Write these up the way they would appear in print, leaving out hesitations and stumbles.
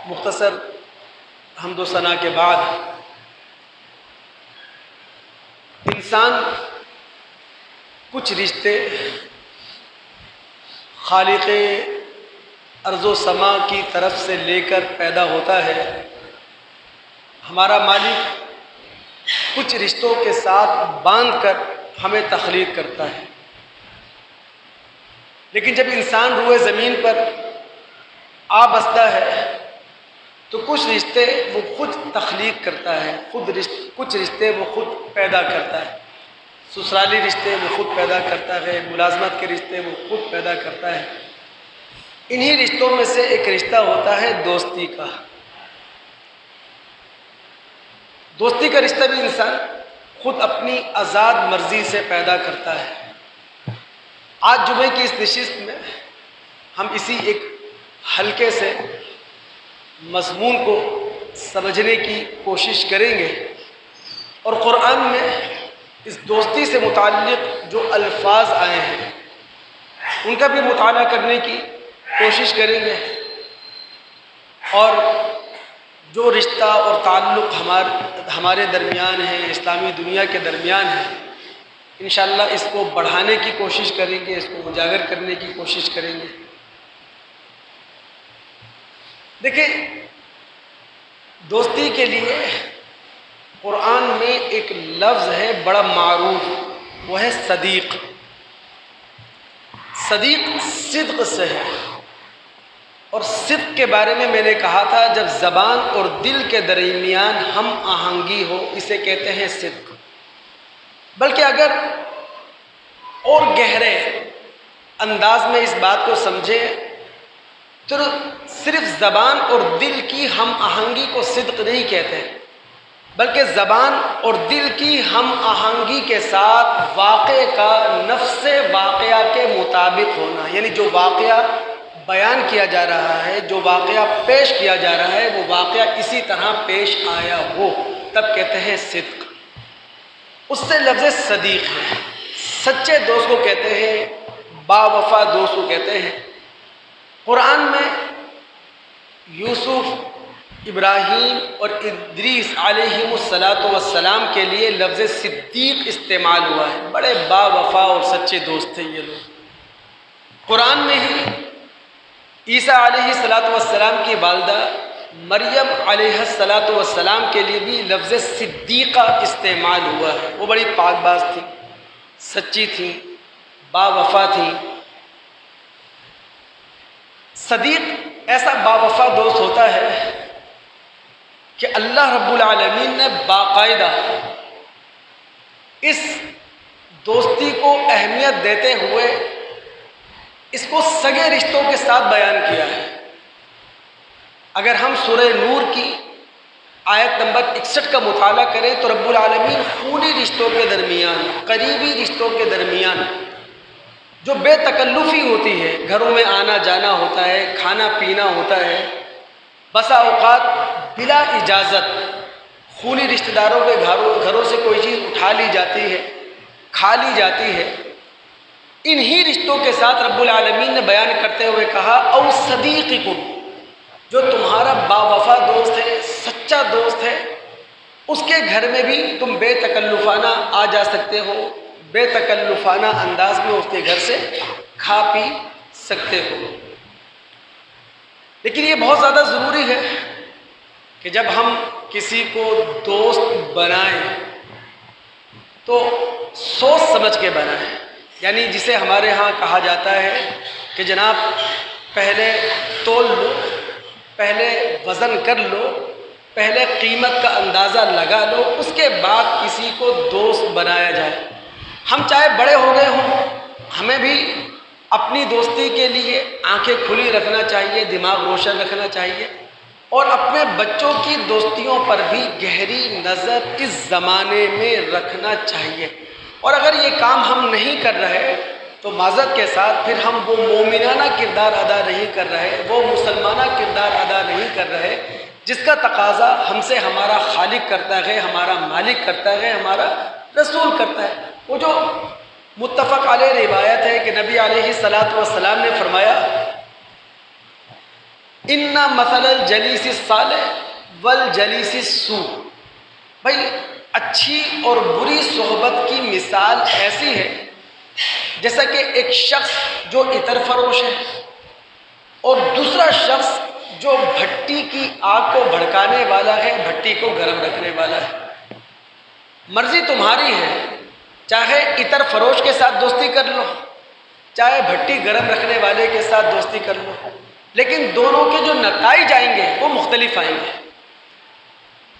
مختصر حمد و ثنا کے بعد انسان کچھ رشتے خالق ارض و سما کی طرف سے لے کر پیدا ہوتا ہے۔ ہمارا مالک کچھ رشتوں کے ساتھ باندھ کر ہمیں تخلیق کرتا ہے، لیکن جب انسان روئے زمین پر آ بستا ہے تو کچھ رشتے وہ خود تخلیق کرتا ہے، کچھ رشتے وہ خود پیدا کرتا ہے۔ سسرالی رشتے وہ خود پیدا کرتا ہے، ملازمت کے رشتے وہ خود پیدا کرتا ہے۔ انہی رشتوں میں سے ایک رشتہ ہوتا ہے دوستی کا۔ دوستی کا رشتہ بھی انسان خود اپنی آزاد مرضی سے پیدا کرتا ہے۔ آج جمعے کی اس نشست میں ہم اسی ایک ہلکے سے مضمون کو سمجھنے کی کوشش کریں گے، اور قرآن میں اس دوستی سے متعلق جو الفاظ آئے ہیں ان کا بھی مطالعہ کرنے کی کوشش کریں گے، اور جو رشتہ اور تعلق ہمارے درمیان ہے، اسلامی دنیا کے درمیان ہے، انشاءاللہ اس کو بڑھانے کی کوشش کریں گے، اس کو اجاگر کرنے کی کوشش کریں گے۔ دیکھیں، دوستی کے لیے قرآن میں ایک لفظ ہے بڑا معروف، وہ ہے صدیق۔ صدیق صدق سے ہے، اور صدق کے بارے میں نے کہا تھا جب زبان اور دل کے درمیان ہم آہنگی ہو اسے کہتے ہیں صدق۔ بلکہ اگر اور گہرے انداز میں اس بات کو سمجھیں تو صرف زبان اور دل کی ہم آہنگی کو صدق نہیں کہتے، بلکہ زبان اور دل کی ہم آہنگی کے ساتھ واقعے کا نفس واقعہ کے مطابق ہونا، یعنی جو واقعہ بیان کیا جا رہا ہے، جو واقعہ پیش کیا جا رہا ہے، وہ واقعہ اسی طرح پیش آیا ہو، تب کہتے ہیں صدق۔ اس سے لفظ صدیق ہے، سچے دوست کو کہتے ہیں، با وفا دوست کو کہتے ہیں۔ قرآن میں یوسف، ابراہیم اور ادریس علیہم السلام کے لیے لفظ صدیق استعمال ہوا ہے۔ بڑے با وفا اور سچے دوست تھے یہ لوگ۔ قرآن میں ہی عیسیٰ علیہ السلام کی والدہ مریم علیہ السلام کے لیے بھی لفظ صدیقہ استعمال ہوا ہے۔ وہ بڑی پاک باز تھی، سچی تھی، با وفا تھی۔ صدیق ایسا با وفا دوست ہوتا ہے کہ اللہ رب العالمین نے باقاعدہ اس دوستی کو اہمیت دیتے ہوئے اس کو سگے رشتوں کے ساتھ بیان کیا ہے۔ اگر ہم سورہ نور کی آیت نمبر 61 کا مطالعہ کریں تو رب العالمین خونی رشتوں کے درمیان، قریبی رشتوں کے درمیان جو بے تکلفی ہوتی ہے، گھروں میں آنا جانا ہوتا ہے، کھانا پینا ہوتا ہے، بسا اوقات بلا اجازت خونی رشتہ داروں کے گھروں سے کوئی چیز اٹھا لی جاتی ہے، کھا لی جاتی ہے، انہی رشتوں کے ساتھ رب العالمین نے بیان کرتے ہوئے کہا او صدیقکم، جو تمہارا با وفا دوست ہے، سچا دوست ہے، اس کے گھر میں بھی تم بے تکلفانہ آ جا سکتے ہو، بے تکلفانہ انداز میں اس کے گھر سے کھا پی سکتے ہو۔ لیکن یہ بہت زیادہ ضروری ہے کہ جب ہم کسی کو دوست بنائیں تو سوچ سمجھ کے بنائیں، یعنی جسے ہمارے ہاں کہا جاتا ہے کہ جناب پہلے تول لو، پہلے وزن کر لو، پہلے قیمت کا اندازہ لگا لو، اس کے بعد کسی کو دوست بنایا جائے۔ ہم چاہے بڑے ہو گئے ہوں، ہمیں بھی اپنی دوستی کے لیے آنکھیں کھلی رکھنا چاہیے، دماغ روشن رکھنا چاہیے، اور اپنے بچوں کی دوستیوں پر بھی گہری نظر اس زمانے میں رکھنا چاہیے۔ اور اگر یہ کام ہم نہیں کر رہے تو معذرت کے ساتھ پھر ہم وہ مومنانہ کردار ادا نہیں کر رہے، وہ مسلمانہ کردار ادا نہیں کر رہے جس کا تقاضا ہم سے ہمارا خالق کرتا ہے، ہمارا مالک کرتا ہے، ہمارا رسول کرتا ہے۔ وہ جو متفق علیہ روایت ہے کہ نبی علیہ الصلوۃ والسلام نے فرمایا ان مثل الجلیس الصالح والجلیس السوء، بھائی اچھی اور بری صحبت کی مثال ایسی ہے جیسا کہ ایک شخص جو عطر فروش ہے اور دوسرا شخص جو بھٹی کی آگ کو بھڑکانے والا ہے، بھٹی کو گرم رکھنے والا ہے۔ مرضی تمہاری ہے، چاہے عطر فروش کے ساتھ دوستی کر لو، چاہے بھٹی گرم رکھنے والے کے ساتھ دوستی کر لو، لیکن دونوں کے جو نتائج آئیں گے وہ مختلف آئیں گے۔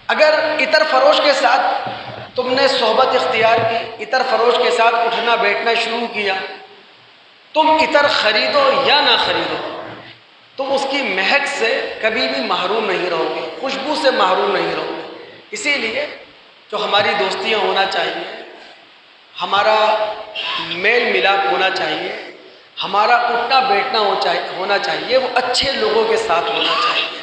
اگر عطر فروش کے ساتھ تم نے صحبت اختیار کی، عطر فروش کے ساتھ اٹھنا بیٹھنا شروع کیا، تم عطر خریدو یا نہ خریدو، تم اس کی مہک سے کبھی بھی محروم نہیں رہو گے، خوشبو سے محروم نہیں رہو گے۔ اسی لیے جو ہماری دوستیاں ہونا چاہیے، ہمارا میل ملاپ ہونا چاہیے، ہمارا اٹھنا بیٹھنا ہونا چاہیے، وہ اچھے لوگوں کے ساتھ ہونا چاہیے۔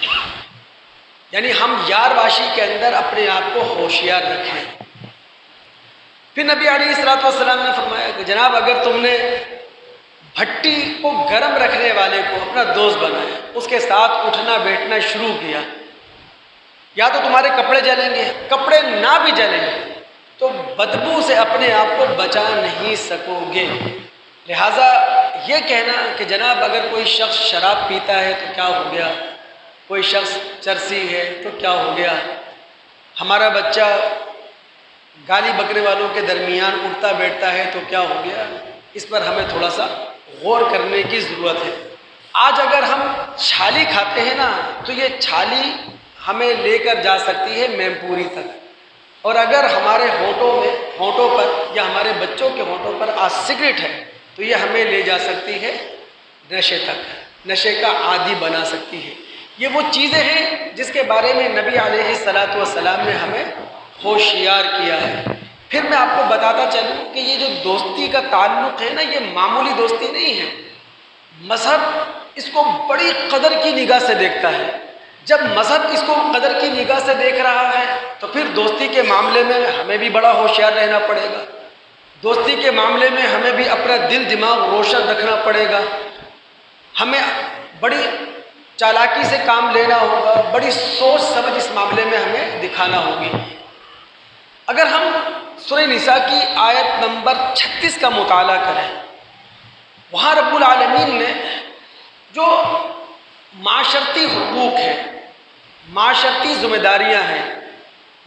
یعنی ہم یار باشی کے اندر اپنے آپ کو ہوشیار رکھیں۔ پھر نبی علیہ الصلوۃ والسلام نے فرمایا کہ جناب اگر تم نے بھٹی کو گرم رکھنے والے کو اپنا دوست بنایا، اس کے ساتھ اٹھنا بیٹھنا شروع کیا، یا تو تمہارے کپڑے جلیں گے، کپڑے نہ بھی جلیں تو بدبو سے اپنے آپ کو بچا نہیں سکو گے۔ لہٰذا یہ کہنا کہ جناب اگر کوئی شخص شراب پیتا ہے تو کیا ہو گیا، کوئی شخص چرسی ہے تو کیا ہو گیا، ہمارا بچہ گالی بکنے والوں کے درمیان اٹھتا بیٹھتا ہے تو کیا ہو گیا، اس پر ہمیں تھوڑا سا غور کرنے کی ضرورت ہے۔ آج اگر ہم چھالی کھاتے ہیں نا تو یہ چھالی ہمیں لے کر جا سکتی ہے میمپوری تک، اور اگر ہمارے ہونٹوں پر یا ہمارے بچوں کے ہونٹوں پر آج سگریٹ ہے تو یہ ہمیں لے جا سکتی ہے نشے تک، نشے کا عادی بنا سکتی ہے۔ یہ وہ چیزیں ہیں جس کے بارے میں نبی علیہ الصلوۃ والسلام نے ہمیں ہوشیار کیا ہے۔ پھر میں آپ کو بتاتا چلوں کہ یہ جو دوستی کا تعلق ہے نا، یہ معمولی دوستی نہیں ہے۔ مذہب اس کو بڑی قدر کی نگاہ سے دیکھتا ہے۔ جب مذہب اس کو قدر کی نگاہ سے دیکھ رہا ہے تو پھر دوستی کے معاملے میں ہمیں بھی بڑا ہوشیار رہنا پڑے گا، دوستی کے معاملے میں ہمیں بھی اپنا دل دماغ روشن رکھنا پڑے گا، ہمیں بڑی چالاکی سے کام لینا ہوگا، بڑی سوچ سمجھ اس معاملے میں ہمیں دکھانا ہوگی۔ اگر ہم سورہ نساء کی آیت نمبر 36 کا مطالعہ کریں، وہاں رب العالمین نے جو معاشرتی حقوق ہیں، معاشرتی ذمہ داریاں ہیں،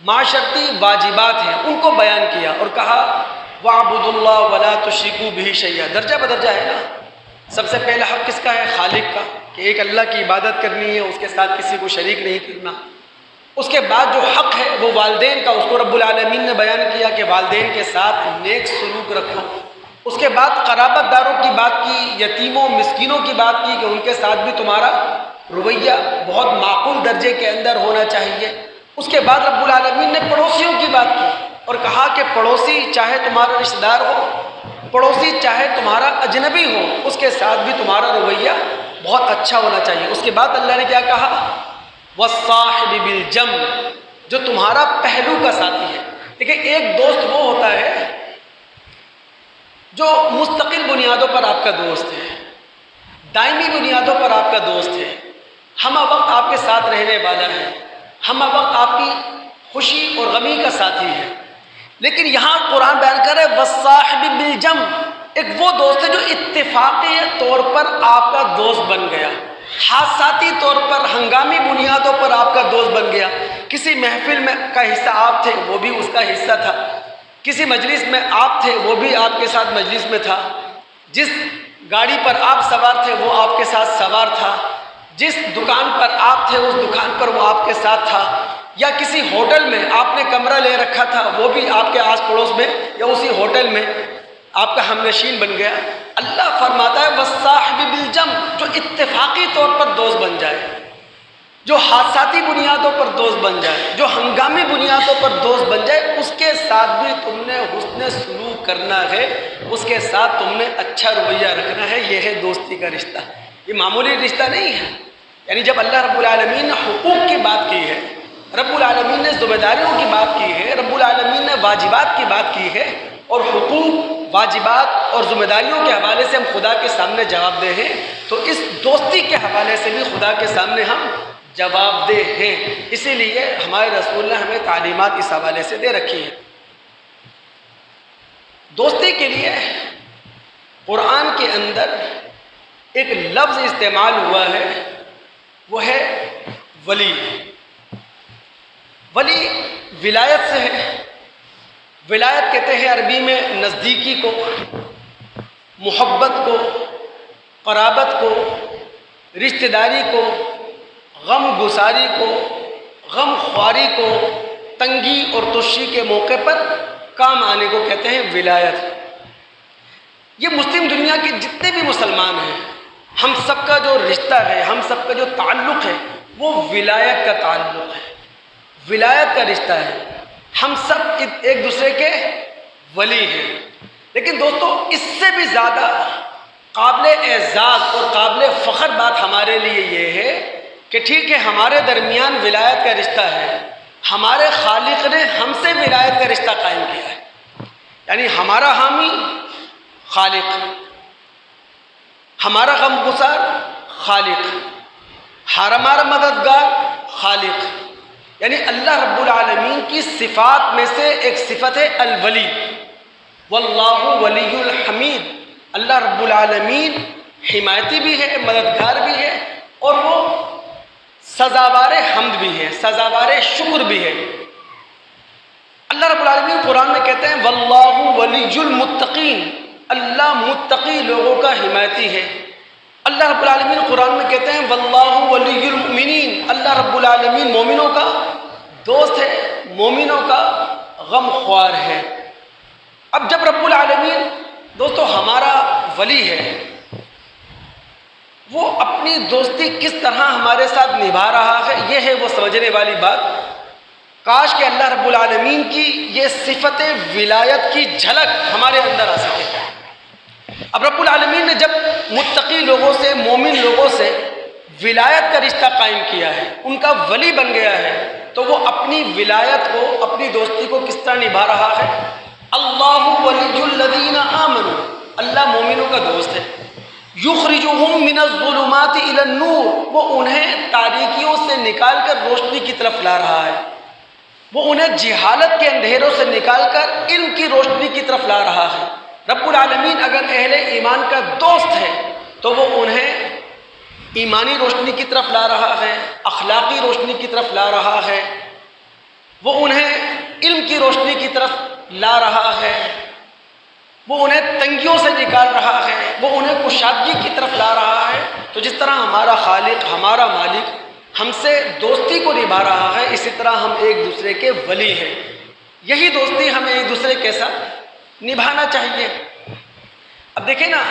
معاشرتی واجبات ہیں، ان کو بیان کیا اور کہا وَاعْبُدُوا اللَّهَ وَلَا تُشْرِكُوا بِهِ شَيْئًا۔ درجہ بدرجہ ہے نا، سب سے پہلا حق کس کا ہے؟ خالق کا، کہ ایک اللہ کی عبادت کرنی ہے، اس کے ساتھ کسی کو شریک نہیں کرنا۔ اس کے بعد جو حق ہے وہ والدین کا، اس کو رب العالمین نے بیان کیا کہ والدین کے ساتھ نیک سلوک رکھو۔ اس کے بعد قرابت داروں کی بات کی، یتیموں مسکینوں کی بات کی کہ ان کے ساتھ بھی تمہارا رویہ بہت معقول درجے کے اندر ہونا چاہیے۔ اس کے بعد رب العالمین نے پڑوسیوں کی بات کی اور کہا کہ پڑوسی چاہے تمہارا رشتہ دار ہو، پڑوسی چاہے تمہارا اجنبی ہو، اس کے ساتھ بھی تمہارا رویہ بہت اچھا ہونا چاہیے۔ اس کے بعد اللہ نے کیا کہا؟ وَالصَّاحِبِ بِالْجَنبِ، جو تمہارا پہلو کا ساتھی ہے۔ دیکھیں ایک دوست وہ ہوتا ہے جو مستقل بنیادوں پر آپ کا دوست ہے، دائمی بنیادوں پر آپ کا دوست ہے، ہمہ وقت آپ کے ساتھ رہنے والا ہے، ہمہ وقت آپ کی خوشی اور غمی کا ساتھی ہے۔ لیکن یہاں قرآن بیان کر رہے وَالصَّاحِبِ بِالْجَنبِ، ایک وہ دوست ہے جو اتفاقی طور پر آپ کا دوست بن گیا، حادثاتی طور پر ہنگامی بنیادوں پر آپ کا دوست بن گیا۔ کسی محفل میں کا حصہ آپ تھے، وہ بھی اس کا حصہ تھا، کسی مجلس میں آپ تھے، وہ بھی آپ کے ساتھ مجلس میں تھا، جس گاڑی پر آپ سوار تھے وہ آپ کے ساتھ سوار تھا، جس دکان پر آپ تھے اس دکان پر وہ آپ کے ساتھ تھا، یا کسی ہوٹل میں آپ نے کمرہ لے رکھا تھا وہ بھی آپ کے آس پڑوس میں یا اسی ہوٹل میں آپ کا ہم نشین بن گیا۔ اللہ فرماتا ہے وَالصَّاحِبِ بِالْجَنبِ، جو اتفاقی طور پر دوست بن جائے، جو حادثاتی بنیادوں پر دوست بن جائے، جو ہنگامی بنیادوں پر دوست بن جائے، اس کے ساتھ بھی تم نے حسن سلوک کرنا ہے، اس کے ساتھ تم نے اچھا رویہ رکھنا ہے۔ یہ ہے دوستی کا رشتہ، یہ معمولی رشتہ نہیں ہے۔ یعنی جب اللہ رب العالمین نے حقوق کی بات کی ہے، رب العالمین نے ذمہ داریوں کی بات کی ہے، رب العالمین نے واجبات کی بات کی ہے، اور حقوق واجبات اور ذمہ داریوں کے حوالے سے ہم خدا کے سامنے جواب دہ ہیں، تو اس دوستی کے حوالے سے بھی خدا کے سامنے ہم جواب دہ ہیں۔ اسی لیے ہمارے رسول نے ہمیں تعلیمات اس حوالے سے دے رکھی ہیں۔ دوستی کے لیے قرآن کے اندر ایک لفظ استعمال ہوا ہے، وہ ہے ولی۔ ولی ولایت سے ہے۔ ولایت کہتے ہیں عربی میں نزدیکی کو، محبت کو، قرابت کو، رشتہ داری کو، غم گساری کو، غم خواری کو، تنگی اور تشی کے موقع پر کام آنے کو کہتے ہیں ولایت۔ یہ مسلم دنیا کے جتنے بھی مسلمان ہیں، ہم سب کا جو رشتہ ہے، ہم سب کا جو تعلق ہے، وہ ولایت کا تعلق ہے، ولایت کا رشتہ ہے۔ ہم سب ایک دوسرے کے ولی ہیں۔ لیکن دوستو، اس سے بھی زیادہ قابل اعزاز اور قابل فخر بات ہمارے لیے یہ ہے کہ ٹھیک ہے ہمارے درمیان ولایت کا رشتہ ہے، ہمارے خالق نے ہم سے ولایت کا رشتہ قائم کیا ہے، یعنی ہمارا حامی خالق، ہمارا غم گسار خالق، ہمارا مددگار خالق، یعنی اللہ رب العالمین کی صفات میں سے ایک صفت ہے الولی۔ واللہ ولی الحمید، اللہ رب العالمین حمایتی بھی ہے، مددگار بھی ہے، اور وہ سزاوار حمد بھی ہے، سزاوار شکر بھی ہے۔ اللہ رب العالمین قرآن میں کہتے ہیں واللہ ولی المتقین، اللہ متقی لوگوں کا حمایتی ہے۔ اللہ رب العالمین قرآن میں کہتے ہیں واللہ ولی المؤمنین، اللہ رب العالمین مومنوں کا دوست ہے، مومنوں کا غم خوار ہے۔ اب جب رب العالمین دوستو ہمارا ولی ہے، وہ اپنی دوستی کس طرح ہمارے ساتھ نبھا رہا ہے، یہ ہے وہ سمجھنے والی بات۔ کاش کہ اللہ رب العالمین کی یہ صفت ولایت کی جھلک ہمارے اندر آ سکے۔ اب رب العالمین نے جب متقی لوگوں سے، مومن لوگوں سے ولایت کا رشتہ قائم کیا ہے، ان کا ولی بن گیا ہے، تو وہ اپنی ولایت کو، اپنی دوستی کو کس طرح نبھا رہا ہے؟ اللہ ولی الذین آمنوا، اللہ مومنوں کا دوست ہے۔ یخرجہم من الظلمات الی النور، وہ انہیں تاریکیوں سے نکال کر روشنی کی طرف لا رہا ہے، وہ انہیں جہالت کے اندھیروں سے نکال کر علم کی روشنی کی طرف لا رہا ہے۔ رب العالمین اگر اہل ایمان کا دوست ہے تو وہ انہیں ایمانی روشنی کی طرف لا رہا ہے، اخلاقی روشنی کی طرف لا رہا ہے، وہ انہیں علم کی روشنی کی طرف لا رہا ہے، وہ انہیں تنگیوں سے نکال رہا ہے، وہ انہیں کشادگی کی طرف لا رہا ہے۔ تو جس طرح ہمارا خالق، ہمارا مالک ہم سے دوستی کو نبھا رہا ہے، اسی طرح ہم ایک دوسرے کے ولی ہیں۔ یہی دوستی ہمیں ایک دوسرے کے ساتھ نبھانا چاہیے۔ اب دیکھیں نا،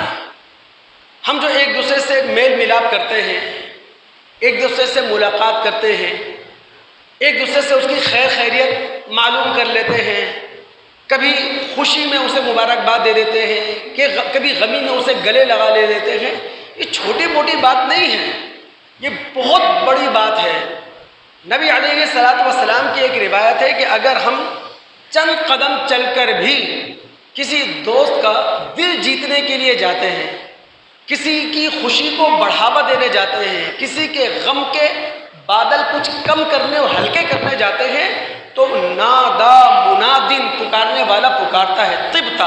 ہم جو ایک دوسرے سے میل ملاپ کرتے ہیں، ایک دوسرے سے ملاقات کرتے ہیں، ایک دوسرے سے اس کی خیر خیریت معلوم کر لیتے ہیں، کبھی خوشی میں اسے مبارکباد دے دیتے ہیں کہ کبھی غمی میں اسے گلے لگا لے دیتے ہیں، یہ چھوٹی موٹی بات نہیں ہے، یہ بہت بڑی بات ہے۔ نبی علیہ الصلوۃ والسلام کی ایک روایت ہے کہ اگر ہم چند قدم چل کر بھی کسی دوست کا دل جیتنے کے لیے جاتے ہیں، کسی کی خوشی کو بڑھاوا دینے جاتے ہیں، کسی کے غم کے بادل کچھ کم کرنے اور ہلکے کرنے جاتے ہیں، تو نادا منادن، پکارنے والا پکارتا ہے، طبتا،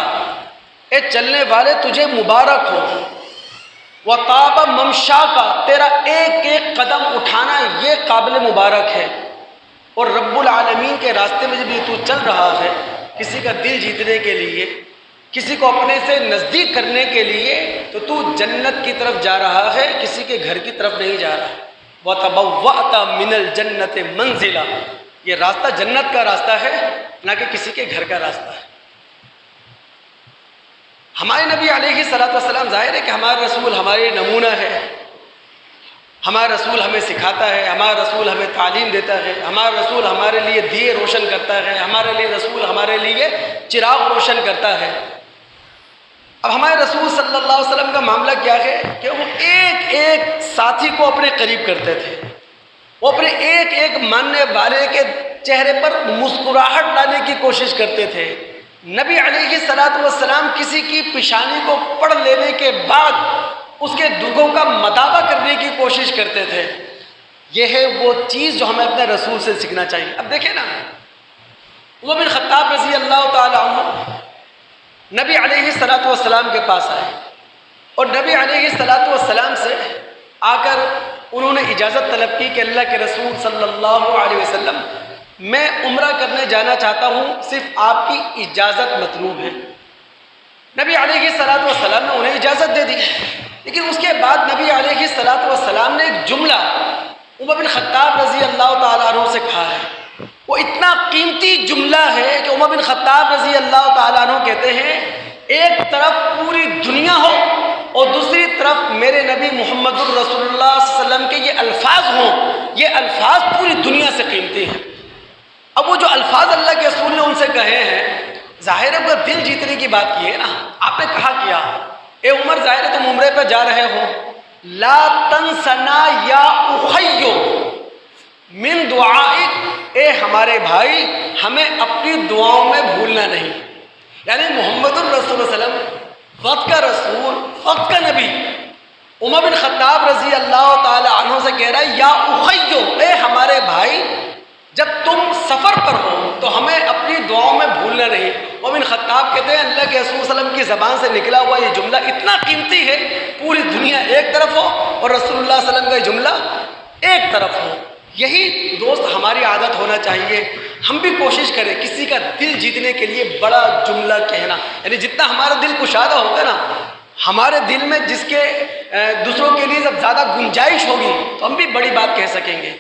اے چلنے والے تجھے مبارک ہو، وطاب ممشا کا، تیرا ایک ایک قدم اٹھانا یہ قابل مبارک ہے۔ اور رب العالمین کے راستے میں جب یہ تو چل رہا ہے، کسی کا دل جیتنے کے لیے، کسی کو اپنے سے نزدیک کرنے کے لیے، تو جنت کی طرف جا رہا ہے، کسی کے گھر کی طرف نہیں جا رہا۔ وَتَبَوَّأْتَ مِنَ الْجَنَّةِ مَنزِلًا، یہ راستہ جنت کا راستہ ہے، نہ کہ کسی کے گھر کا راستہ ہے۔ ہمارے نبی علیہ الصلوۃ والسلام، ظاہر ہے کہ ہمارا رسول ہمارے نمونہ ہے، ہمارا رسول ہمیں سکھاتا ہے، ہمارا رسول ہمیں تعلیم دیتا ہے، ہمارا رسول ہمارے لیے دیے روشن کرتا ہے، ہمارے لیے رسول ہمارے لیے چراغ روشن کرتا ہے۔ اب ہمارے رسول صلی اللہ علیہ وسلم کا معاملہ کیا ہے کہ وہ ایک ایک ساتھی کو اپنے قریب کرتے تھے، وہ اپنے ایک ایک ماننے والے کے چہرے پر مسکراہٹ لانے کی کوشش کرتے تھے، نبی علیہ الصلوۃ والسلام کسی کی پیشانی کو پڑھ لینے کے بعد اس کے دکھوں کا مداوع کرنے کی کوشش کرتے تھے۔ یہ ہے وہ چیز جو ہمیں اپنے رسول سے سیکھنا چاہیے۔ اب دیکھیں نا، عمر بن خطاب رضی اللہ تعالی عنہ نبی علیہ الصلوۃ والسلام کے پاس آئے اور نبی علیہ الصلوۃ والسلام سے آ کر انہوں نے اجازت طلب کی کہ اللہ کے رسول صلی اللہ علیہ وسلم، میں عمرہ کرنے جانا چاہتا ہوں، صرف آپ کی اجازت مطلوب ہے۔ نبی علیہ الصلوۃ والسلام نے انہیں اجازت دے دی، لیکن اس کے بعد نبی علیہ الصلوۃ والسلام نے ایک جملہ عمر بن خطاب رضی اللہ تعالیٰ عنہ سے کہا ہے۔ وہ اتنا قیمتی جملہ ہے کہ عمر بن خطاب رضی اللہ تعالیٰ عنہ کہتے ہیں، ایک طرف پوری دنیا ہو اور دوسری طرف میرے نبی محمد الرسول اللہ صلی اللہ علیہ وسلم کے یہ الفاظ ہوں، یہ الفاظ پوری دنیا سے قیمتی ہیں۔ اب وہ جو الفاظ اللہ کے رسول نے ان سے کہے ہیں، ظاہر ہے وہ دل جیتنے کی بات کی ہے نا۔ آپ نے کہا کیا، اے عمر، ظاہر ہے تم عمرے پہ جا رہے ہو، لا تنسنا یا اخیو من دعائک، اے ہمارے بھائی ہمیں اپنی دعاؤں میں بھولنا نہیں۔ یعنی محمد الرسول صلی اللہ علیہ وسلم وقت کا رسول، وقت کا نبی، عمر بن خطاب رضی اللہ تعالی عنہ سے کہہ رہا ہے یا اخیو، اے ہمارے بھائی جب تم سفر پر ہو تو ہمیں اپنی دعاؤں میں بھولنا نہیں۔ عمر بن خطاب کہتے ہیں اللہ کے رسول صلی اللہ علیہ وسلم کی زبان سے نکلا ہوا یہ جملہ اتنا قیمتی ہے، پوری دنیا ایک طرف ہو اور رسول اللہ صلی اللہ علیہ وسلم کا یہ جملہ ایک طرف ہو۔ یہی دوست ہماری عادت ہونا چاہیے، ہم بھی کوشش کریں کسی کا دل جیتنے کے لیے بڑا جملہ کہنا، یعنی جتنا ہمارا دل کشادہ ہوگا نا، ہمارے دل میں جس کے دوسروں کے لیے جب زیادہ گنجائش ہوگی تو ہم بھی بڑی بات کہہ سکیں گے،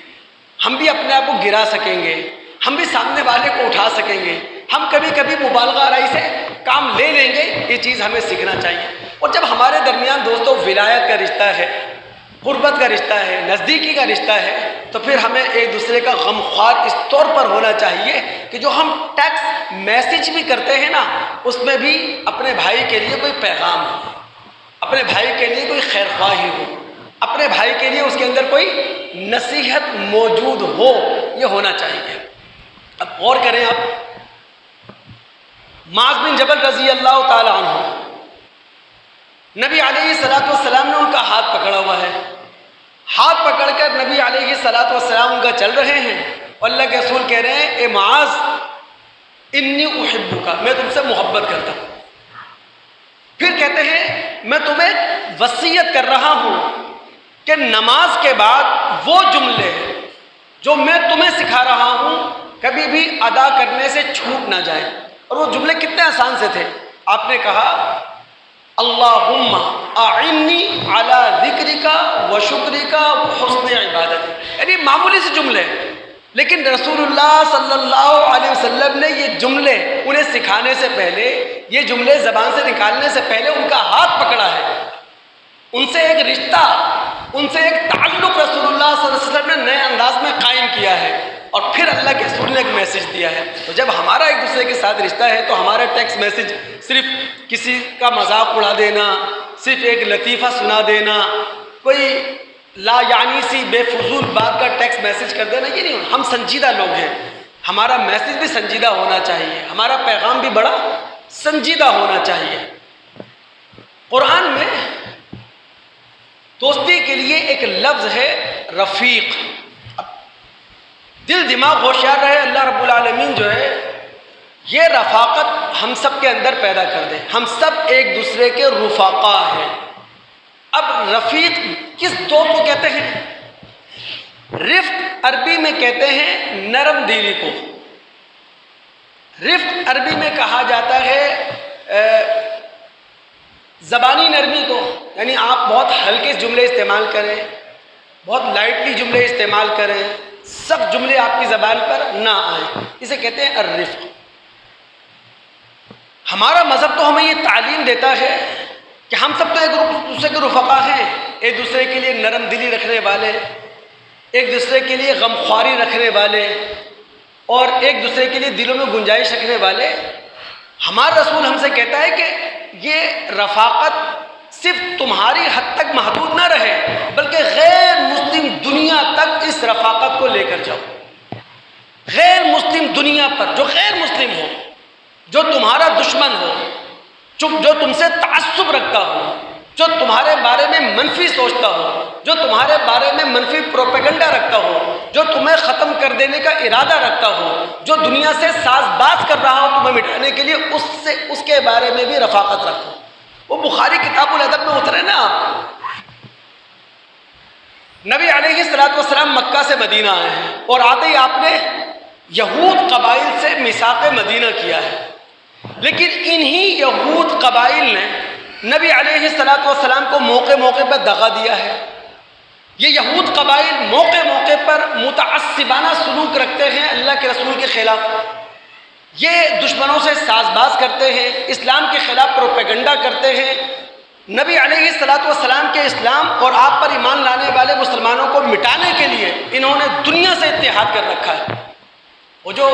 ہم بھی اپنے آپ کو گرا سکیں گے، ہم بھی سامنے والے کو اٹھا سکیں گے، ہم کبھی کبھی مبالغہ آرائی سے کام لے لیں گے۔ یہ چیز ہمیں سیکھنا چاہیے۔ اور جب ہمارے درمیان دوستوں ولایت کا رشتہ ہے، قربت کا رشتہ ہے، نزدیکی کا رشتہ ہے، تو پھر ہمیں ایک دوسرے کا غمخوار اس طور پر ہونا چاہیے کہ جو ہم ٹیکسٹ میسیج بھی کرتے ہیں نا، اس میں بھی اپنے بھائی کے لیے کوئی پیغام ہو، اپنے بھائی کے لیے کوئی خیر خواہی ہو، اپنے بھائی کے لیے اس کے اندر کوئی نصیحت موجود ہو، یہ ہونا چاہیے۔ اب غور کریں آپ، معاذ بن جبل رضی اللہ تعالی عنہ، نبی علیہ الصلوۃ والسلام نے ان کا ہاتھ پکڑا ہوا ہے، ہاتھ پکڑ کر نبی علیہ الصلوۃ والسلام ان کا چل رہے ہیں اور اللہ کے رسول کہہ رہے ہیں، اے معاذ انی احبک، میں تم سے محبت کرتا ہوں۔ پھر کہتے ہیں میں تمہیں وصیت کر رہا ہوں کہ نماز کے بعد وہ جملے جو میں تمہیں سکھا رہا ہوں کبھی بھی ادا کرنے سے چھوٹ نہ جائیں۔ اور وہ جملے کتنے آسان سے تھے، آپ نے کہا اللہم اعنی علی ذکرک و شکرک و حسن عبادتک، یعنی معمولی سے جملے، لیکن رسول اللہ صلی اللہ علیہ وسلم نے یہ جملے انہیں سکھانے سے پہلے، یہ جملے زبان سے نکالنے سے پہلے ان کا ہاتھ پکڑا ہے، ان سے ایک رشتہ، ان سے ایک تعلق رسول اللہ صلی اللہ علیہ وسلم نے نئے انداز میں قائم کیا ہے، اور پھر اللہ کے رسول نے ایک میسج دیا ہے۔ تو جب ہمارا ایک دوسرے کے ساتھ رشتہ ہے تو ہمارا ٹیکسٹ میسج صرف کسی کا مذاق اڑا دینا، صرف ایک لطیفہ سنا دینا، کوئی لا یعنی سی بے فضول بات کا ٹیکسٹ میسج کر دینا، یہ نہیں ہونا۔ ہم سنجیدہ لوگ ہیں، ہمارا میسج بھی سنجیدہ ہونا چاہیے، ہمارا پیغام بھی بڑا سنجیدہ ہونا چاہیے۔ قرآن میں دوستی کے لیے ایک لفظ ہے رفیق۔ دل دماغ ہوشیار رہے، اللہ رب العالمین جو ہے یہ رفاقت ہم سب کے اندر پیدا کر دے، ہم سب ایک دوسرے کے رفقا ہیں۔ اب رفیق کس دوست کو کہتے ہیں؟ رفق عربی میں کہتے ہیں نرم دلی کو، رفق عربی میں کہا جاتا ہے زبانی نرمی کو، یعنی آپ بہت ہلکے جملے استعمال کریں، بہت لائٹلی جملے استعمال کریں، سب جملے آپ کی زبان پر نہ آئیں، اسے کہتے ہیں الرفق۔ ہمارا مذہب تو ہمیں یہ تعلیم دیتا ہے کہ ہم سب تو ایک دوسرے کے رفقا ہیں، ایک دوسرے کے لیے نرم دلی رکھنے والے، ایک دوسرے کے لیے غمخواری رکھنے والے، اور ایک دوسرے کے لیے دلوں میں گنجائش رکھنے والے۔ ہمارا رسول ہم سے کہتا ہے کہ یہ رفاقت صرف تمہاری حد تک محدود نہ رہے، بلکہ غیر مسلم دنیا تک اس رفاقت کو لے کر جاؤ۔ غیر مسلم دنیا پر جو غیر مسلم ہو، جو تمہارا دشمن ہو، جو تم سے تعصب رکھتا ہو، جو تمہارے بارے میں منفی سوچتا ہو، جو تمہارے بارے میں منفی پروپیگنڈا رکھتا ہو، جو تمہیں ختم کر دینے کا ارادہ رکھتا ہو، جو دنیا سے ساز باز کر رہا ہو تمہیں مٹانے کے لیے، اس کے بارے میں بھی رفاقت رکھو۔ وہ بخاری کتاب الادب میں اترے نا آپ، نبی علیہ الصلوۃ والسلام مکہ سے مدینہ آئے ہیں اور آتے ہی آپ نے یہود قبائل سے میثاق مدینہ کیا ہے، لیکن انہی یہود قبائل نے نبی علیہ الصلوۃ والسلام کو موقع موقع پر دغا دیا ہے۔ یہ یہود قبائل موقع موقع پر متعصبانہ سلوک رکھتے ہیں اللہ کے رسول کے خلاف، یہ دشمنوں سے ساز باز کرتے ہیں، اسلام کے خلاف پروپیگنڈا کرتے ہیں۔ نبی علیہ الصلوۃ والسلام کے اسلام اور آپ پر ایمان لانے والے مسلمانوں کو مٹانے کے لیے انہوں نے دنیا سے اتحاد کر رکھا ہے۔ وہ جو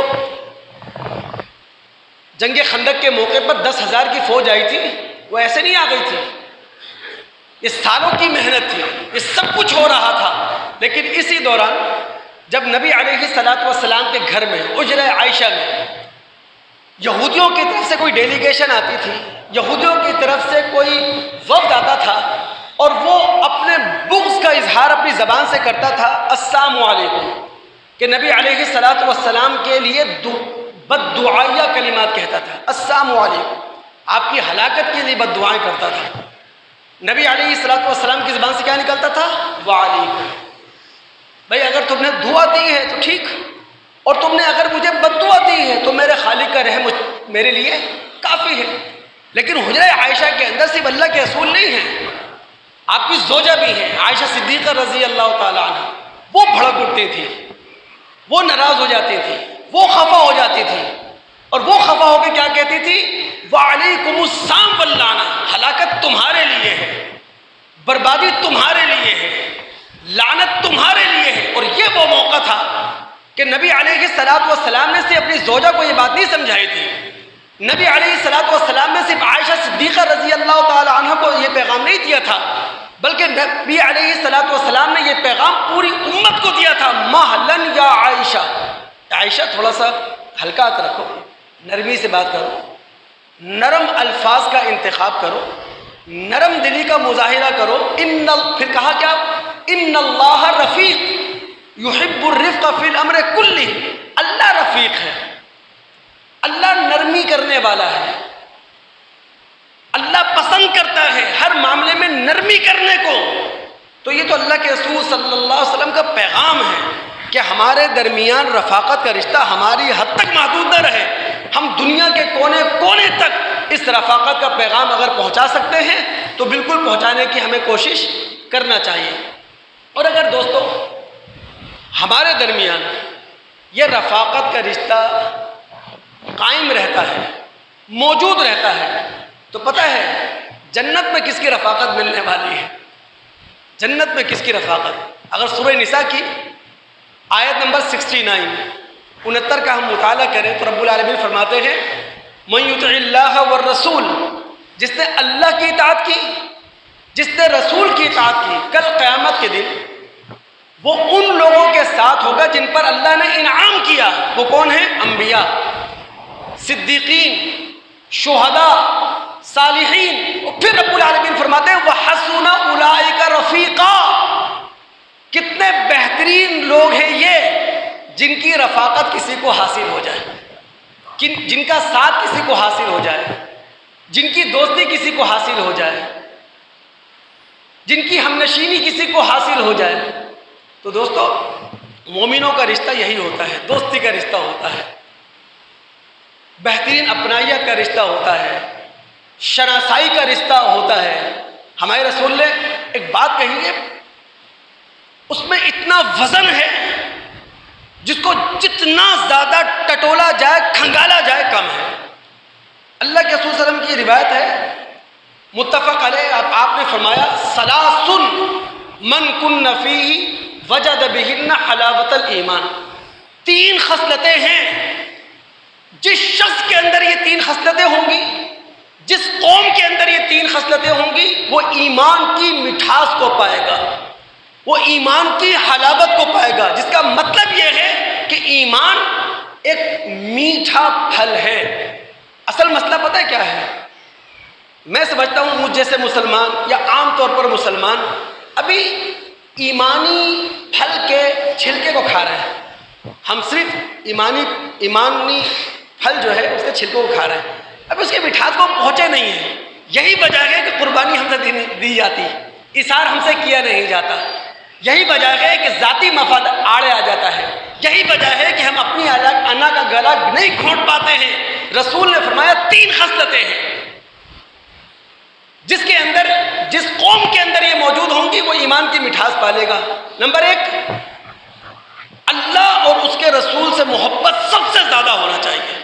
جنگ خندق کے موقع پر 10,000 کی فوج آئی تھی، وہ ایسے نہیں آ گئی تھی، یہ سالوں کی محنت تھی، یہ سب کچھ ہو رہا تھا۔ لیکن اسی دوران جب نبی علیہ الصلوۃ والسلام کے گھر میں حجرہ عائشہ میں یہودیوں کی طرف سے کوئی ڈیلیگیشن آتی تھی، یہودیوں کی طرف سے کوئی وفد آتا تھا اور وہ اپنے بغض کا اظہار اپنی زبان سے کرتا تھا، السلام علیکم، کہ نبی علیہ الصلوۃ والسلام کے لیے بد دعائیہ کلمات کہتا تھا، السلام علیکم، آپ کی ہلاکت کے لیے بد دعائیں کرتا تھا۔ نبی علیہ الصلوۃ والسلام کی زبان سے کیا نکلتا تھا؟ وعلیکم۔ بھائی اگر تم نے دعا دی ہے تو ٹھیک، اور تم نے اگر مجھے بد دعا دی ہے تو میرے خالق کا رحم میرے لیے کافی ہے۔ لیکن حجرہ عائشہ کے اندر صرف اللہ کے رسول نہیں ہیں، آپ کی زوجہ بھی ہیں، عائشہ صدیقہ رضی اللہ تعالیٰ عنہ، وہ بھڑک اٹھتی تھی، وہ ناراض ہو جاتی تھی، وہ خفا ہو جاتی تھی، اور وہ خفا ہو کے کیا کہتی تھی؟ وعلیکم السلام واللعنہ، ہلاکت تمہارے لیے ہے، بربادی تمہارے لیے ہے، لعنت تمہارے لیے ہے۔ اور یہ وہ موقع تھا کہ نبی علیہ الصلوۃ والسلام نے صرف اپنی زوجہ کو یہ بات نہیں سمجھائی تھی، نبی علیہ الصلوۃ والسلام نے صرف عائشہ صدیقہ رضی اللہ تعالی عنہ کو یہ پیغام نہیں دیا تھا، بلکہ نبی علیہ الصلوۃ والسلام نے یہ پیغام پوری امت کو دیا تھا، مہلن یا عائشہ، عائشہ تھوڑا سا ہلکا ہاتھ رکھو، نرمی سے بات کرو، نرم الفاظ کا انتخاب کرو، نرم دلی کا مظاہرہ کرو۔ پھر کہا کیا؟ ان اللہ رفیق یحب الرفق فی الامر کلہ، اللہ رفیق ہے، اللہ نرمی کرنے والا ہے، اللہ پسند کرتا ہے ہر معاملے میں نرمی کرنے کو۔ تو یہ تو اللہ کے رسول صلی اللہ علیہ وسلم کا پیغام ہے کہ ہمارے درمیان رفاقت کا رشتہ ہماری حد تک محدود نہ رہے، ہم دنیا کے کونے کونے تک اس رفاقت کا پیغام اگر پہنچا سکتے ہیں تو بالکل پہنچانے کی ہمیں کوشش کرنا چاہیے۔ اور اگر دوستو ہمارے درمیان یہ رفاقت کا رشتہ قائم رہتا ہے، موجود رہتا ہے، تو پتہ ہے جنت میں کس کی رفاقت ملنے والی ہے، جنت میں کس کی رفاقت۔ اگر سورہ نساء کی آیت نمبر 69 کا ہم مطالعہ کریں تو رب العالمین فرماتے ہیں من یطع اللہ والرسول، جس نے اللہ کی اطاعت کی، جس نے رسول کی اطاعت کی، کل قیامت کے دن وہ ان لوگوں کے ساتھ ہوگا جن پر اللہ نے انعام کیا۔ وہ کون ہیں؟ انبیاء، صدیقین، شہداء، صالحین۔ اور پھر رب العالمین فرماتے ہیں وَحَسُنَ أُولَٰئِكَ رَفِيقًا، کتنے بہترین لوگ ہیں یہ جن کی رفاقت کسی کو حاصل ہو جائے، جن کا ساتھ کسی کو حاصل ہو جائے، جن کی دوستی کسی کو حاصل ہو جائے، جن کی ہمنشینی کسی کو حاصل ہو جائے۔ تو دوستو مومنوں کا رشتہ یہی ہوتا ہے، دوستی کا رشتہ ہوتا ہے، بہترین اپنائیت کا رشتہ ہوتا ہے، شناسائی کا رشتہ ہوتا ہے۔ ہمارے رسول نے ایک بات کہی ہے، اس میں اتنا وزن ہے جس کو جتنا زیادہ ٹٹولا جائے، کھنگالا جائے، کم ہے۔ اللہ کے رسول صلی اللہ علیہ وسلم کی روایت ہے متفق علیہ، آپ نے فرمایا ثلاث من کن فیہ وجد بہن حلاوت الایمان، 3 خصلتیں ہیں، جس شخص کے اندر یہ 3 خصلتیں ہوں گی، جس قوم کے اندر یہ 3 خصلتیں ہوں گی، وہ ایمان کی مٹھاس کو پائے گا، وہ ایمان کی حلاوت کو پائے گا، جس کا مطلب یہ ہے کہ ایمان ایک میٹھا پھل ہے۔ اصل مسئلہ پتہ ہے کیا ہے؟ میں سمجھتا ہوں مجھ جیسے مسلمان یا عام طور پر مسلمان ابھی ایمانی پھل کے چھلکے کو کھا رہے ہیں. ہم صرف ایمانی پھل جو ہے اس کے چھلکوں کو کھا رہے ہیں، ابھی اس کے مٹھاس کو پہنچے نہیں ہیں. یہی وجہ ہے کہ قربانی ہم سے دی جاتی، اثار ہم سے کیا نہیں جاتا. یہی وجہ ہے کہ ذاتی مفاد آڑے آ جاتا ہے. یہی وجہ ہے کہ ہم اپنی انا کا گلا نہیں گھونٹ پاتے ہیں. رسول نے فرمایا 3 خصلتیں ہیں جس قوم کے اندر یہ موجود ہوں گی وہ ایمان کی مٹھاس پالے گا. نمبر 1، اللہ اور اس کے رسول سے محبت سب سے زیادہ ہونا چاہیے.